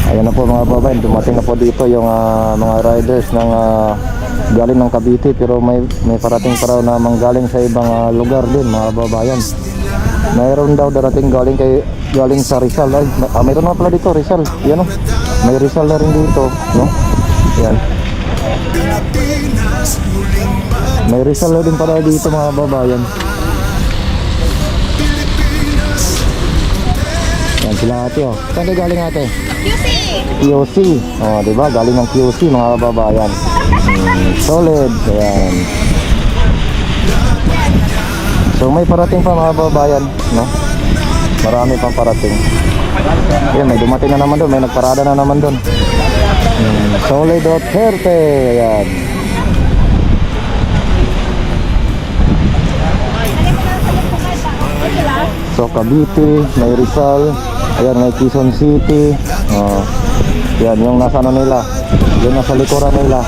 Ayan na po mga babayan, dumating na po dito yung mga riders ng galing ng Cavite, pero may parating pa raw na manggaling sa ibang lugar din mga babayan. Mayroon daw darating galing sa Rizal. Ay, mayroon na pala dito Rizal. Yan, oh. May Rizal na rin dito, no? Yan. May Rizal na din pala dito mga babayan. Yan sila ate, oh. Saan kayo galing ate? QC. QC. Oh, di ba? Galing ng QC mga babayan. Solid. Ayan. So may parating pa mga babayan, no? Marami pang parating. Ayan, may dumating na naman doon, may nagparada na naman doon. Solid Duterte. Ayan. So Cavite, may Rizal, ayan, may Quezon City. Yan yung nasa ano nila, yan nasa likuran nila.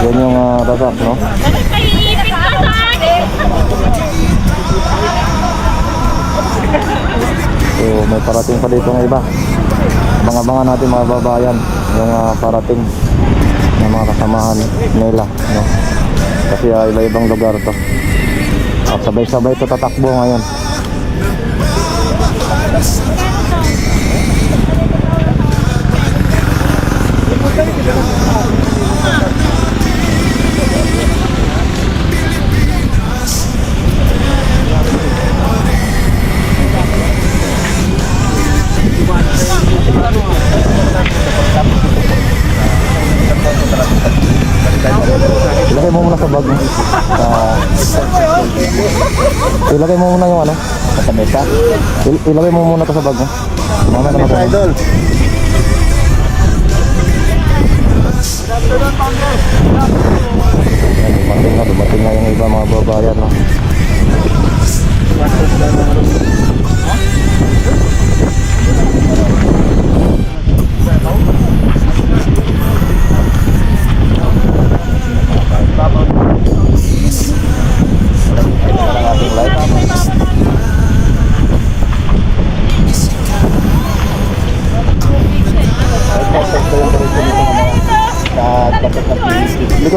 Yan yung dagat, no? So may parating pa dito ng iba. Abangan natin mga babayan yung parating ng mga kasamahan nila, no? Kasi iba-ibang lugar to. At sabay-sabay ito tatakbo ngayon. Ilagay mo muna sa bag mo. Ilagay mo muna yung ano sa mesa. Ilagay mo muna to sa bag mo. Mamaya na mag idol. Dumating na yung iba mga babayan, no?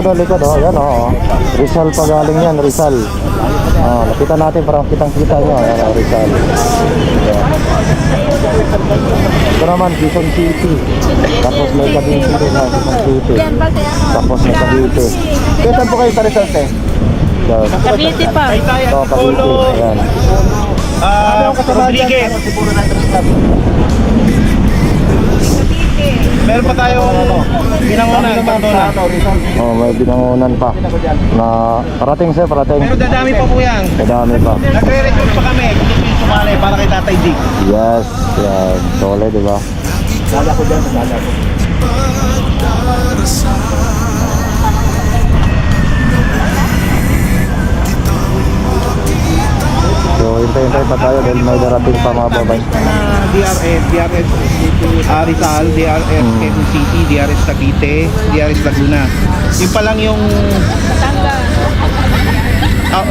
Likod, oh, yan, oh. Rizal pa galing yan, Rizal. Nakita natin, parang kitang-kita nyo, ayan, Rizal. Ayan. Ito naman, Quezon City. Tapos may Cavite rin na, Quezon City. Tapos may Cavite. Kaya saan po kayo sa Rizal, te? Cavite pa. Ito, Cavite, ayan. Rodriguez. Meron pa tayong binangonan, Pantona. Oh, may binangonan pa. Na parating sir, parating. Pero dadami pa po yan. Dadami pa. Nagre-recruit pa kami. Kung sumali para kay Tatay Jig. Yes, yan. Solid, di ba? Dala ko dyan, dala ko. So, hintay-hintay pa tayo dahil may darating pa mga babay. DRS Rizal, DRS Quezon City, DRS Cavite, DRS Laguna. Yung pa lang yung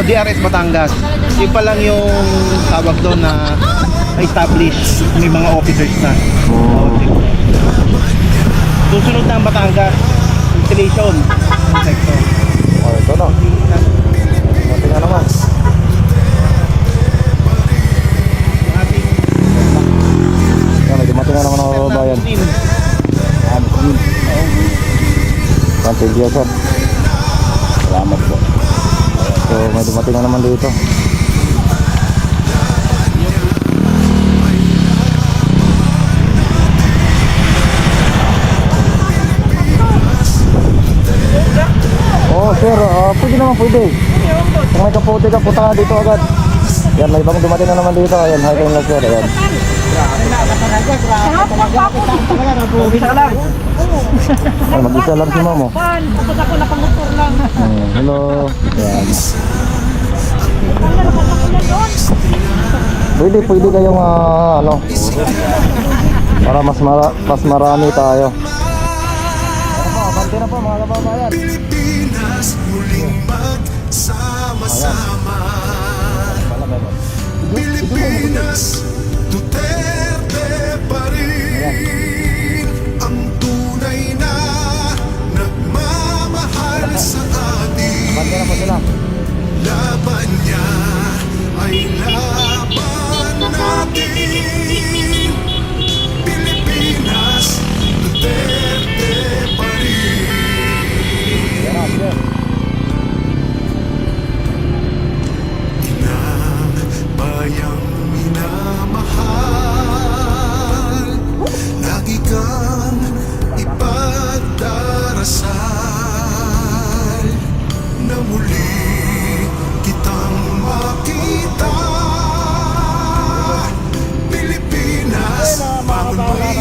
DRS Batangas. Yung pa lang yung tawag doon na establish, may mga officers na. Susunod na ang Batangas installation sector. Oh, ito na. Mating na naman. Yan, may dumating na naman ang babayan. Thank you, sir. Salamat po. So, may dumating na naman dito. Oh, sir, pwede naman, pwede. Kung may kapote ka, punta ka dito agad. Yan, may ibang dumating na naman dito. Ayan, hi kayo lang, sir. Ayan. Ay, mag-isa lang si Mamo. Tapos ako napangutor lang. Hello. Ayan. Pwede kayong ano, para mas marami tayo. Abante na po mga kababayan. Pilipinas muling magsama-sama. Pilipinas, Duterte pa rin.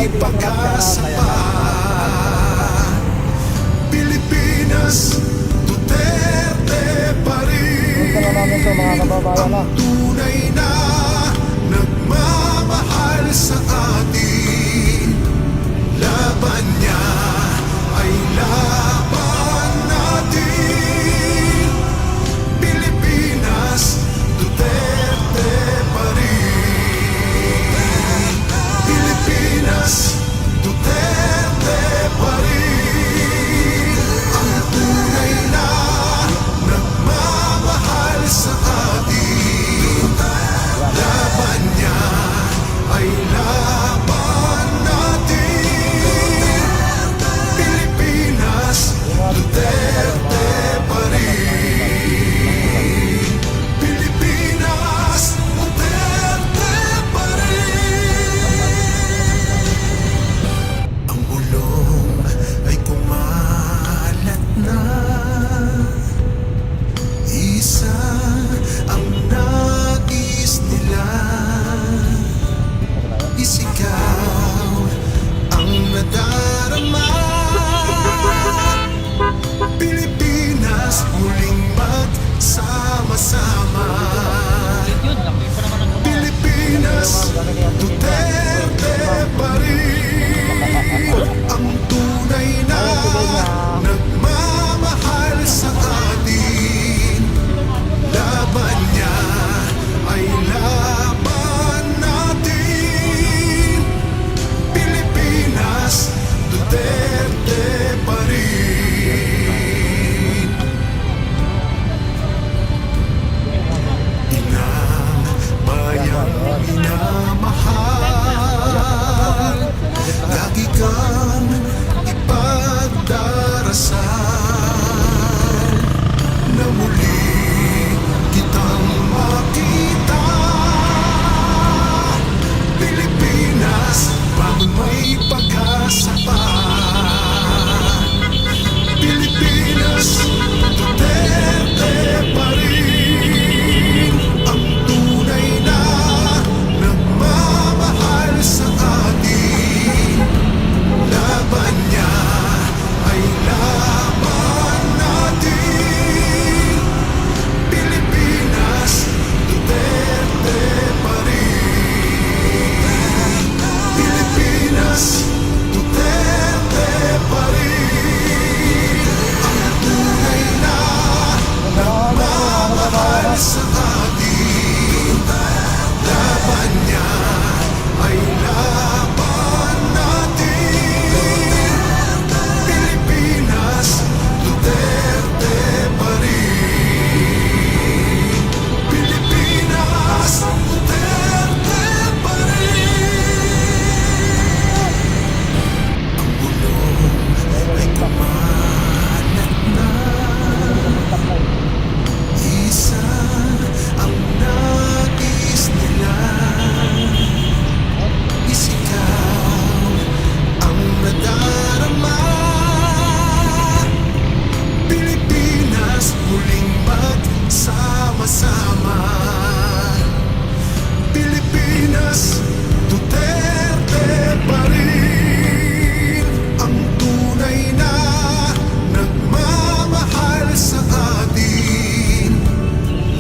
may pag-asa pa. Pilipinas, Duterte pa rin. Punta na namin ito mga kababayan na. Tunay na nagmamahal sa atin. Laban niya ay laban natin. Pilipinas, Duterte pa rin. Pilipinas, Duterte pa rin. Ang tunay na nagmamahal sa atin. Laban niya ay laban natin. Pilipinas, Duterte pa rin. Pilipinas, Duterte pa rin. Ang ulong ay kumalat na. Isa ang nais nila. Isigaw ang nadarama. Pilipinas muling magsama-sama. Pilipinas, Duterte pa rin. Ang tunay na nagmamahal sa atin. Laban niya ay laban natin. Pilipinas, Duterte pa rin. Inang bayang minamahal, lagi kang ipagdarasal na muli kitang makita. Pilipinas, pag may pag-asa pa. Pilipinas, Duterte pa rin. Ang tunay na nagmamahal sa atin. Laban niya ay laban natin. Pilipinas, Duterte pa rin. Pilipinas, Duterte pa rin. Ang tunay na nagmamahal sa atin. Laban niya ay laban natin. Pilipinas, Duterte pa rin. Pilipinas, Duterte pa rin. Ang bulong ay kumalat na. Isa ang nais nila. Isigaw ang nadarama. Pilipinas muling magsama-sama. Pilipinas, Duterte pa rin. Ang tunay na nagmamahal sa atin.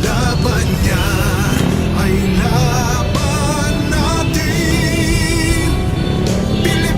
Laban niya ay laban natin. Pilipinas,